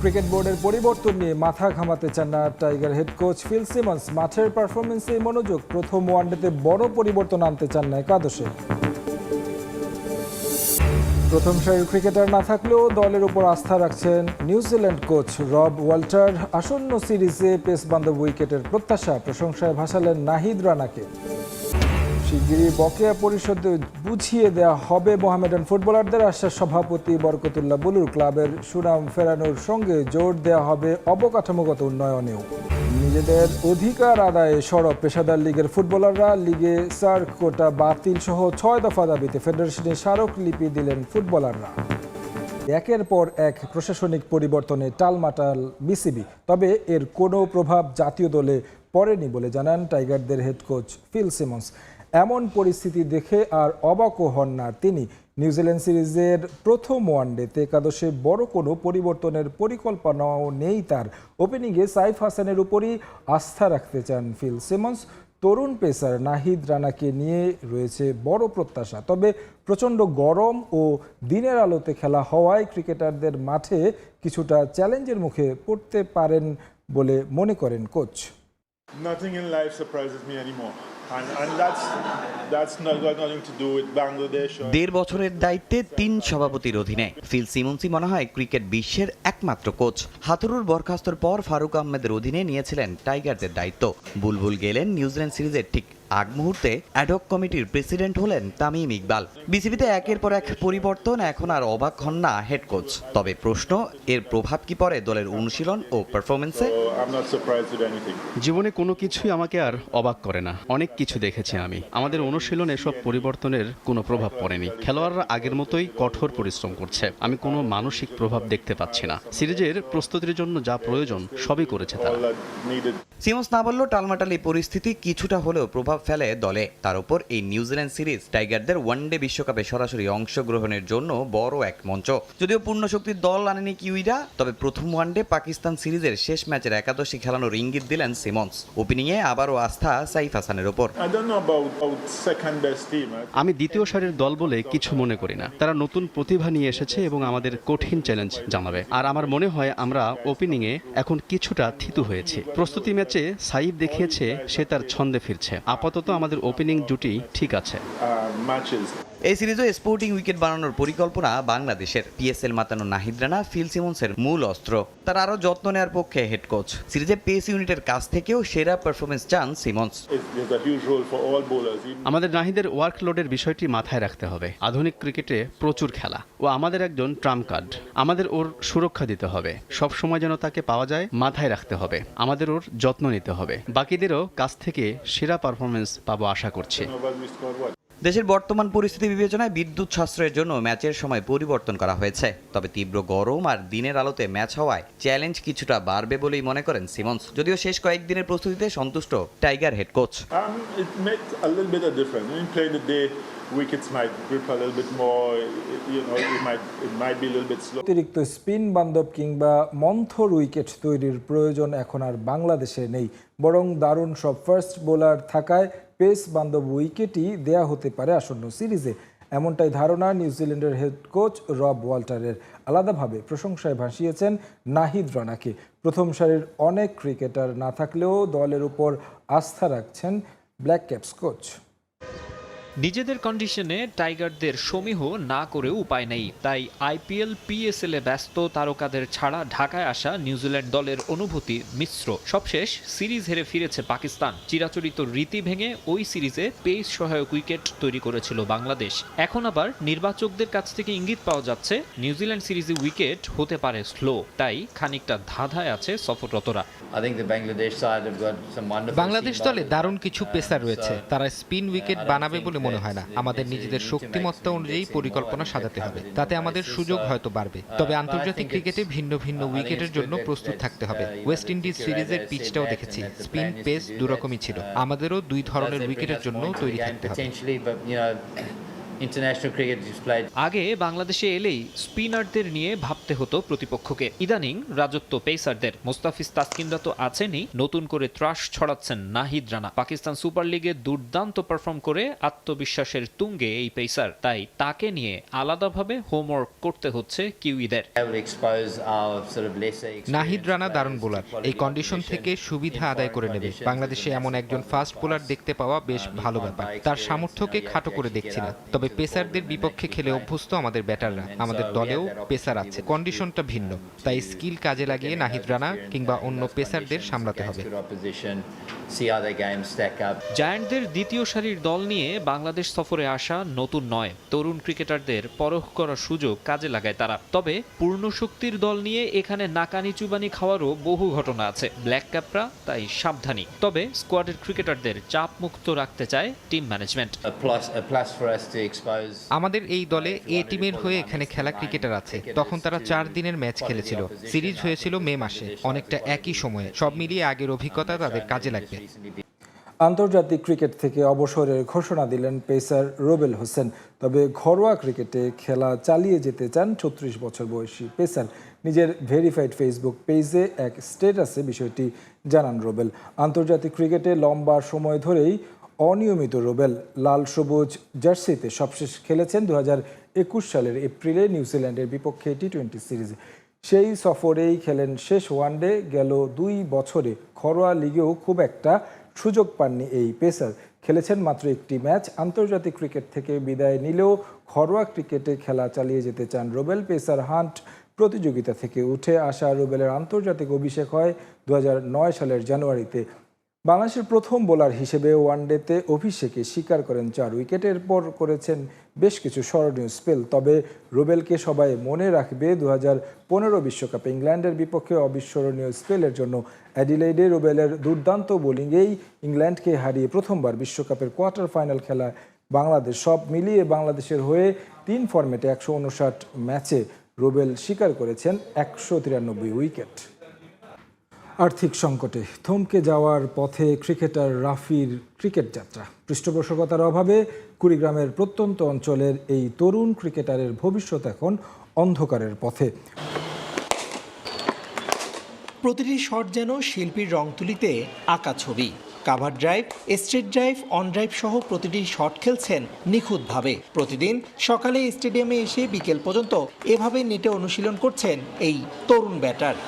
Cricket বোর্ডের পরিবর্তন নিয়ে মাথা ঘামাতে চান না tiger head coach Phil Simmons. মাঠের পারফরমেন্সে মনোযোগ। প্রথম ওয়ানডেতে বড় পরিবর্তন আনতে চান না একাদশে। প্রথম সারির ক্রিকেটার না থাকলেও দলের উপর আস্থা রাখছেন নিউজিল্যান্ড কোচ রব ওয়াল্টার। আসন্ন সিরিজে পেস বান্ধব উইকেটের প্রত্যাশা। প্রশংসায় ভাসালেন নাহিদ রানাকে। শিগগিরই বকেয়া পরিশোধে বুঝিয়ে দেওয়া হবে মোহামেডান ফুটবলারদের, আশ্বাস সভাপতি বরকতুল্লাহ বুলুর। ক্লাবের সুনাম ফেরানোর সঙ্গে জোর দেওয়া হবে অবকাঠামোগত উন্নয়নেও। নিজেদের অধিকার আদায়ে সরব পেশাদার লীগের ফুটবলাররা। লিগে সার্ক কোটা বাতিল সহ 6 দফা দাবিতে ফেডারেশনে স্মারকলিপি দিলেন ফুটবলাররা। একের পর এক প্রশাসনিক পরিবর্তনে টালমাটাল বিসিবি, তবে এর কোনো প্রভাব জাতীয় দলে পড়েনি বলে জানান টাইগারদের হেড কোচ ফিল সিমন্স। এমন পরিস্থিতি দেখে আর অবাকও হন না তিনি। নিউজিল্যান্ড সিরিজের প্রথম ওয়ানডেতে একাদশে বড় কোনো পরিবর্তনের পরিকল্পনাও নেই তার। ওপেনিংয়ে সাইফ হাসানের উপরই আস্থা রাখতে চান ফিল সিমন্স। তরুণ পেসার নাহিদ রানাকে নিয়ে রয়েছে বড় প্রত্যাশা, তবে প্রচণ্ড গরম ও দিনের আলোতে খেলা হওয়ায় ক্রিকেটারদের মাঠে কিছুটা চ্যালেঞ্জের মুখে পড়তে পারেন বলে মনে করেন coach. Nothing in life surprises me anymore. And that's not got nothing to do with Bangladesh. 1.5 বছরের দায়িত্বে 3 সভাপতির অধীনে ফিল সিমন্সই মনে হয় ক্রিকেট বিশ্বের একমাত্র কোচ। হাথুরুর বরখাস্তর পর ফারুক আহমেদের অধীনে নিয়েছিলেন টাইগারদের দায়িত্ব। বুলবুল গেলেন নিউজিল্যান্ড সিরিজের ঠিক আগ মুহূর্তে অ্যাডহক কমিটির প্রেসিডেন্ট হলেন তামিম ইকবাল। বিসিবিতে একের পর এক পরিবর্তন, এখন আর অবাক হন না হেড কোচ। তবে প্রশ্ন, এর প্রভাব কি পড়ে দলের অনুশীলন ও পারফরমেন্সে? জীবনে কোনো কিছুই আমাকে আর অবাক করে না। অনেক কিছু দেখেছি আমি। আমাদের অনুশীলন এসব পরিবর্তনের কোনো প্রভাব পড়েনি। খেলোয়াড়রা আগের মতোই কঠোর পরিশ্রম করছে। আমি কোনো মানসিক প্রভাব দেখতে পাচ্ছি না। সিরিজের প্রস্তুতির জন্য যা প্রয়োজন সবই করেছে তারা। সিমন্স না বললেও টালমাটাল এই পরিস্থিতি কিছুটা হলেও প্রভাব ফেলে দলে। তার উপর এই নিউজিল্যান্ড সিরিজ টাইগারদের ওয়ানডে বিশ্বকাপে সরাসরি অংশগ্রহণের জন্য বড় এক মঞ্চ। যদিও পূর্ণ শক্তির দল আনেনি কিউইরা, তবে প্রথম ওয়ানডে পাকিস্তান সিরিজের শেষ ম্যাচের একাদশী খেলানোর ইঙ্গিত দিলেন সিমন্স। ওপেনিংয়ে আবারও আস্থা সাইফ হাসানের ওপর। আমি দ্বিতীয় সারির দল বলে কিছু মনে করি না। তারা নতুন প্রতিভা নিয়ে এসেছে এবং আমাদের কঠিন চ্যালেঞ্জ জানাবে। আর আমার মনে হয় আমরা ওপেনিংয়ে এখন কিছুটা থিতু হয়েছি। প্রস্তুতি ম্যাচে সাইফ দেখিয়েছে সে তার ছন্দে ফিরছে। আপাতত আমাদের ওপেনিং জুটি ঠিক আছে। এই সিরিজে স্পোর্টিং উইকেট বানানোর পরিকল্পনা বাংলাদেশের। পিএসএল মাতানো নাহিদ রানা ফিল সিমন্সের মূল অস্ত্র। তার আরও যত্ন নেওয়ার পক্ষে হেড কোচ। সিরিজে পেস ইউনিটের কাছ থেকেও সেরা পারফরমেন্স চান সিমন্স। আমাদের নাহিদের ওয়ার্কলোডের বিষয়টি মাথায় রাখতে হবে। আধুনিক ক্রিকেটে প্রচুর খেলা, ও আমাদের একজন ট্রাম্প কার্ড। আমাদের ওর সুরক্ষা দিতে হবে, সব সময় যেন তাকে পাওয়া যায় মাথায় রাখতে হবে। আমাদের ওর যত্ন নিতে হবে। বাকিদেরও কাছ থেকে সেরা পারফরমেন্স পাবো আশা করছি। দেশের বর্তমান পরিস্থিতি বিবেচনায় বিদ্যুৎ সাশ্রয়ের জন্য ম্যাচের সময় পরিবর্তন করা হয়েছে। তবে তীব্র গরম আর দিনের আলোতে ম্যাচ হওয়ায় চ্যালেঞ্জ কিছুটা বাড়বে বলেই মনে করেন সিমন্স। যদিও শেষ কয়েকদিনের প্রস্তুতিতে সন্তুষ্ট টাইগার হেড কোচ। অতিরিক্ত স্পিন বান্ধব কিংবা মন্থর উইকেট তৈরির প্রয়োজন এখন আর বাংলাদেশে নেই, বরং দারুণ সব ফার্স্ট বোলার থাকায় পেস বান্ধব উইকেটই দেয়া হতে পারে আসন্ন সিরিজে। এমনটাই ধারণা নিউজিল্যান্ডের হেড কোচ রব ওয়াল্টারের। আলাদাভাবে প্রশংসায় ভাসিয়েছেন নাহিদ রানাকে। প্রথম সারির অনেক ক্রিকেটার না থাকলেও দলের উপর আস্থা রাখছেন ব্ল্যাক ক্যাপস কোচ। নিজেদের কন্ডিশনে টাইগারদের সমীহ না করেও উপায় নেই, তাই আইপিএল পিএসএল এ ব্যস্ত তারকাদের ছাড়া ঢাকায় আসা নিউজিল্যান্ড দলের অনুভূতি মিশ্র। সবশেষ সিরিজ হেরে ফিরেছে পাকিস্তান। চিরাচরিত রীতি ভেঙে ওই সিরিজে পেস সহায়ক উইকেট তৈরি করেছিল বাংলাদেশ। এখন আবার নির্বাচকদের কাছ থেকে ইঙ্গিত পাওয়া যাচ্ছে নিউজিল্যান্ড সিরিজে উইকেট হতে পারে স্লো, তাই খানিকটা ধাঁধায় আছে সফররতরা। বাংলাদেশ দলে দারুণ কিছু পেসার রয়েছে, তারা স্পিন উইকেট বানাবে বলে মনে হয় না। আমাদের নিজেদের শক্তিমত্তা অনুযায়ী পরিকল্পনা সাজাতে হবে, তাতে আমাদের সুযোগ হয়তো বাড়বে। তবে আন্তর্জাতিক ক্রিকেটে ভিন্ন ভিন্ন উইকেটের জন্য প্রস্তুত থাকতে হবে। ওয়েস্ট ইন্ডিজ সিরিজের পিচটাও দেখেছি, স্পিন পেস দুরকমই ছিল। আমাদেরও দুই ধরনের উইকেটের জন্য তৈরি থাকতে হবে। international cricket is played. আগে বাংলাদেশে এলেই স্পিনারদের নিয়ে ভাবতে হতো প্রতিপক্ষকে। ইদানিং রাজত্ব পেসারদের। মোস্তাফিজ তাসকিনরা তো আছেনই, নতুন করে ত্রাস ছড়াচ্ছেন নাহিদ রানা। পাকিস্তান সুপার লিগে দুর্দান্ত পারফর্ম করে আত্মবিশ্বাসের তুঙ্গে এই পেসার, তাই তাকে নিয়ে আলাদাভাবে হোমওয়ার্ক করতে হচ্ছে কিউইদের। Able to expose our sort of lesser experienced Nahid Rana দারুণ players বোলার, to quality এই কন্ডিশন থেকে সুবিধা আদায় করে নেবে। বাংলাদেশে এমন একজন ফাস্ট বোলার দেখতে পাওয়া বেশ ভালো ব্যাপার। তার সামর্থ্যকে খাটো করে দেখছি না, তবে পেসারদের বিপক্ষে খেলে অভ্যস্ত আমাদের ব্যাটাররা। আমাদের দলেও পেসার আছে, কন্ডিশনটা ভিন্ন, তাই স্কিল কাজে লাগিয়ে নাহিদ রানা কিংবা অন্য পেসারদের সামলাতে হবে। good opposition, see how their games stack up. জায়ান্টদের দ্বিতীয় সারির দল নিয়ে বাংলাদেশ সফরে আসা নতুন নয়। তরুণ ক্রিকেটারদের পরখ করার সুযোগ কাজে লাগায় তারা। তবে পূর্ণ শক্তির দল নিয়ে এখানে নাকানি চুবানি খাওয়ারও বহু ঘটনা আছে। ব্ল্যাক ক্যাপরা তাই সাবধানী। তবে স্কোয়াডের ক্রিকেটারদের চাপ মুক্ত রাখতে চায় team management. A plus for us to expose. আমাদের এই দলে এ টিমের হয়ে এখানে খেলা ক্রিকেটার আছে। তখন তারা 4 দিনের ম্যাচ খেলেছিল। সিরিজ হয়েছিল মে মাসে, অনেকটা একই সময়ে। সব মিলিয়ে আগের অভিজ্ঞতা তাদের কাজে লাগবে। আন্তর্জাতিক ক্রিকেট থেকে অবসরের ঘোষণা দিলেন পেসার রুবেল হোসেন। তবে ঘরোয়া ক্রিকেটে খেলা চালিয়ে যেতে চান 36 বছর বয়সী পেসার। নিজের ভেরিফাইড ফেসবুক পেজে এক স্ট্যাটাসে বিষয়টি জানান রুবেল। আন্তর্জাতিক ক্রিকেটে লম্বা সময় ধরেই অনিয়মিত রুবেল লাল সবুজ জার্সিতে সবশেষ খেলেছেন 2021 সালের এপ্রিলে নিউজিল্যান্ডের বিপক্ষে টি-20 সিরিজে। সেই সফরেই খেলেন শেষ ওয়ানডে। গেল 2 বছরে ঘরোয়া লিগেও খুব একটা সুযোগ পাননি এই পেসার। খেলেছেন মাত্র একটি ম্যাচ। আন্তর্জাতিক ক্রিকেট থেকে বিদায় নিলেও ঘরোয়া ক্রিকেটে খেলা চালিয়ে যেতে চান রুবেল। পেসার হান্ট প্রতিযোগিতা থেকে উঠে আসা রুবেলের আন্তর্জাতিক অভিষেক হয় 2009 সালের জানুয়ারিতে। বাংলাদেশের প্রথম বোলার হিসেবে ওয়ানডেতে অভিষেকে শিকার করেন 4 উইকেট। এরপর করেছেন বেশ কিছু স্মরণীয় স্পেল। তবে রুবেলকে সবাই মনে রাখবে 2015 বিশ্বকাপে ইংল্যান্ডের বিপক্ষে অবিস্মরণীয় স্পেলের জন্য। অ্যাডিলেইডে রুবেলের দুর্দান্ত বোলিংয়েই ইংল্যান্ডকে হারিয়ে প্রথমবার বিশ্বকাপের কোয়ার্টার ফাইনাল খেলায় বাংলাদেশ। সব মিলিয়ে বাংলাদেশের হয়ে 3 ফরম্যাটে 159 ম্যাচে রুবেল শিকার করেছেন 193 উইকেট। আর্থিক সংকটে থমকে যাওয়ার পথে ক্রিকেটার রাফির ক্রিকেট যাত্রা। পৃষ্ঠপোষকতার অভাবে কুড়িগ্রামের প্রত্যন্ত অঞ্চলের এই তরুণ ক্রিকেটারের ভবিষ্যৎ এখন অন্ধকারের পথে। প্রতিটি শট যেন শিল্পীর রং তুলিতে আঁকা ছবি। Cover drive, straight drive, on drive সহ প্রতিটি শট খেলছেন নিখুঁতভাবে। প্রতিদিন সকালে স্টেডিয়ামে এসে বিকেল পর্যন্ত এভাবে নেটে অনুশীলন করছেন এই তরুণ ব্যাটার।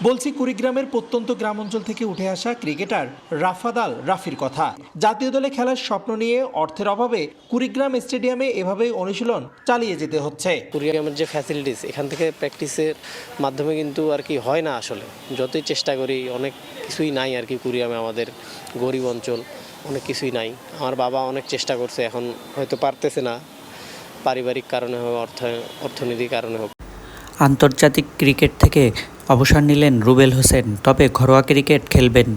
বলছি কুড়িগ্রামের প্রত্যন্ত গ্রাম অঞ্চল থেকে উঠে আসা ক্রিকেটার রাফাদাল রাফির কথা। জাতীয় দলে খেলার স্বপ্ন নিয়ে অর্থের অভাবে কুড়িগ্রাম স্টেডিয়ামে এভাবেই অনুশীলন চালিয়ে যেতে হচ্ছে। কুড়িগ্রামের যে ফ্যাসিলিটিস, এখান থেকে প্র্যাকটিসের মাধ্যমে কিন্তু আর কি হয় না। আসলে যতই চেষ্টা করি অনেক কিছুই নাই আর কি। কুড়িগ্রামে আমাদের গরিব অঞ্চল, অনেক কিছুই নাই। আমার বাবা অনেক চেষ্টা করছে, এখন হয়তো পারতেছে না, পারিবারিক কারণে হোক, অর্থনৈতিক কারণে হোক। আন্তর্জাতিক ক্রিকেট থেকে অবসর নিলেন রুবেল হোসেন, তবে ঘরোয়া ক্রিকেট খেলবেন।